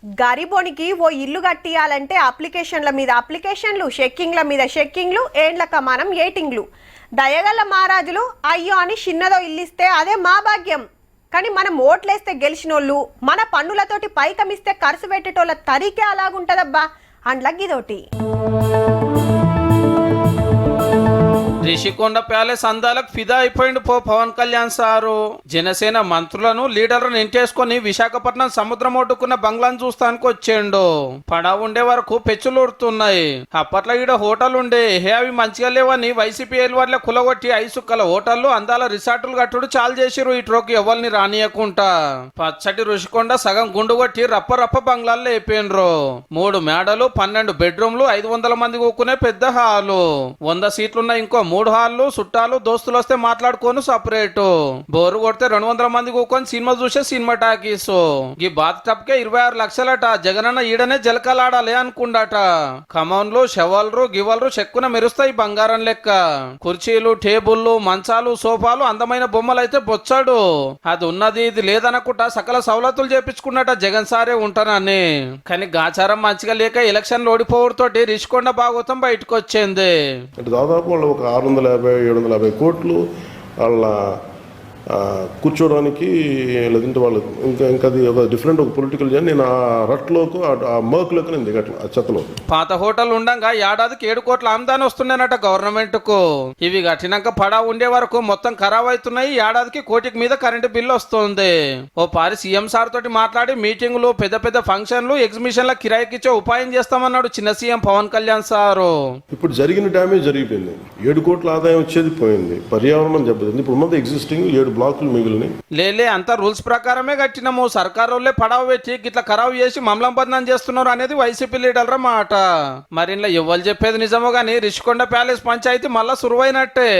గరీబోనికి ఓ ఇల్లు కట్టియాలంటే అప్లికేషన్ల మీద అప్లికేషన్లు, చెక్కింగ్ల మీద చెక్కింగ్లు, ఏండ్ల కమానం ఏటింగ్లు. దయగల మహారాజులు అయ్యో అని చిన్నదో ఇల్లిస్తే అదే మా భాగ్యం. కానీ మనం ఓట్లేస్తే గెలిచినోళ్ళు, మన పన్నులతోటి పైకమిస్తే ఖర్చు పెట్టేటోళ్ళ తరీకే అలాగుంటదబ్బా. అండ్లగ్గిదోటి రిషికొండ ప్యాలెస్ అందాలకు ఫిదా అయిపోయిండు పవన్ కళ్యాణ్ సారు. జనసేన మంత్రులను లీడర్లను ఇంటేసుకొని విశాఖపట్నం సముద్రం ఒడ్డుకున్న బంగ్లాను చూస్తానికి వచ్చేండు. పడవ ఉండే వరకు పెచ్చులూరుతున్నాయి. అప్పట్లో ఈడ హోటల్ ఉండే అవి మంచిగా లేవని వైసీపీ వాళ్ళ కులగొట్టి ఐసుక్కల హోటళ్లు అందాల రిసార్టులు కట్టుడు చాలు చేసిరు. ఈ ట్రోకి ఎవరిని రానియకుండా పచ్చటి రుషికొండ సగం గుండు కొట్టి రప్ప బంగ్లాల్లో అయిపోయినరు. 3 మేడలు, 12 బెడ్రూమ్లు, 500 మంది కూకునే పెద్ద హాలు, 100 సీట్లున్న ఇంకో 3 హాళ్ళు, చుట్టాలు దోస్తులు వస్తే మాట్లాడుకోను సపరేట్. బోరు కొడితే 200 మంది కూకొని సినిమా చూసే సినిమా టాకీస్. ఈ బాత్ టబ్ కే 26 లక్షలట. జగనన్న ఈడనే జలకలాడాలి అనుకుండాట. కమౌన్లు, షవల్రు, గివల్రు చెక్కున మెరుస్తాయి బంగారం లెక్క. కుర్చీలు, టేబుల్లు, మంచాలు, సోఫాలు, అందమైన బొమ్మలు అయితే బొచ్చాడు. అది ఉన్నది ఇది లేదనుకుంటా సకల సౌలతులు చేపించుకున్నట జగన్ సారే ఉంటానని. కానీ గాచారం మంచిగా లేక ఎలక్షన్లు ఓడిపోవడంతోటి రిషికొండ భాగవతం బయటకు వచ్చింది. దాదాపు వాళ్ళు ఒక 650-750 కోట్లు వాళ్ళ కూర్చోడానికి, లేదంటే వాళ్ళు ఇంకా అది ఒక డిఫరెంట్ ఒక పొలిటికల్ జర్నీ. నేను ఆ రట్లోకి ఆ మర్క్లోకి నేను దిగట్లేదు, ఆ చెత్తలో. పాత హోటల్ ఉండగా ఏడాదికి 7 కోట్ల ఆమ్దాని వస్తున్నాయనట గవర్నమెంట్ కు. ఇవి కట్టినాక పడా ఉండే వరకు మొత్తం ఖరాబ్ అవుతున్నాయి. ఏడాదికి 1 కోటి మీద కరెంటు బిల్లు వస్తుంది. ఓ పారి సీఎం సార్ తోటి మాట్లాడి మీటింగులు, పెద్ద ఫంక్షన్లు, ఎగ్జిబిషన్ల కిరాయికిచ్చే ఉపాయం చేస్తామన్నాడు చిన్న సీఎం పవన్ కళ్యాణ్ సారు. ఇప్పుడు జరిగిన డ్యామేజ్ జరిగిపోయింది. 7 కోట్ల ఆదాయం వచ్చేది పోయింది. పర్యావరణం దెబ్బతింది. ఇప్పుడు ఉన్నది ఎగ్జిస్టింగ్ 7 బ్లాకులు మిగిలిన లేలే అంతా రూల్స్ ప్రకారమే కట్టినాము. సర్కారు వాళ్ళే పడవ పెట్టి గిట్లా ఖరాబ్ చేసి మమ్మల్ని బంధనం చేస్తున్నారు అనేది వైసీపీ లీడర్ల మాట. మరి ఇలా ఎవరు చెప్పేది నిజమో గానీ రిషికొండ ప్యాలెస్ పంచాయతీ మళ్ళా సురువైనట్టే.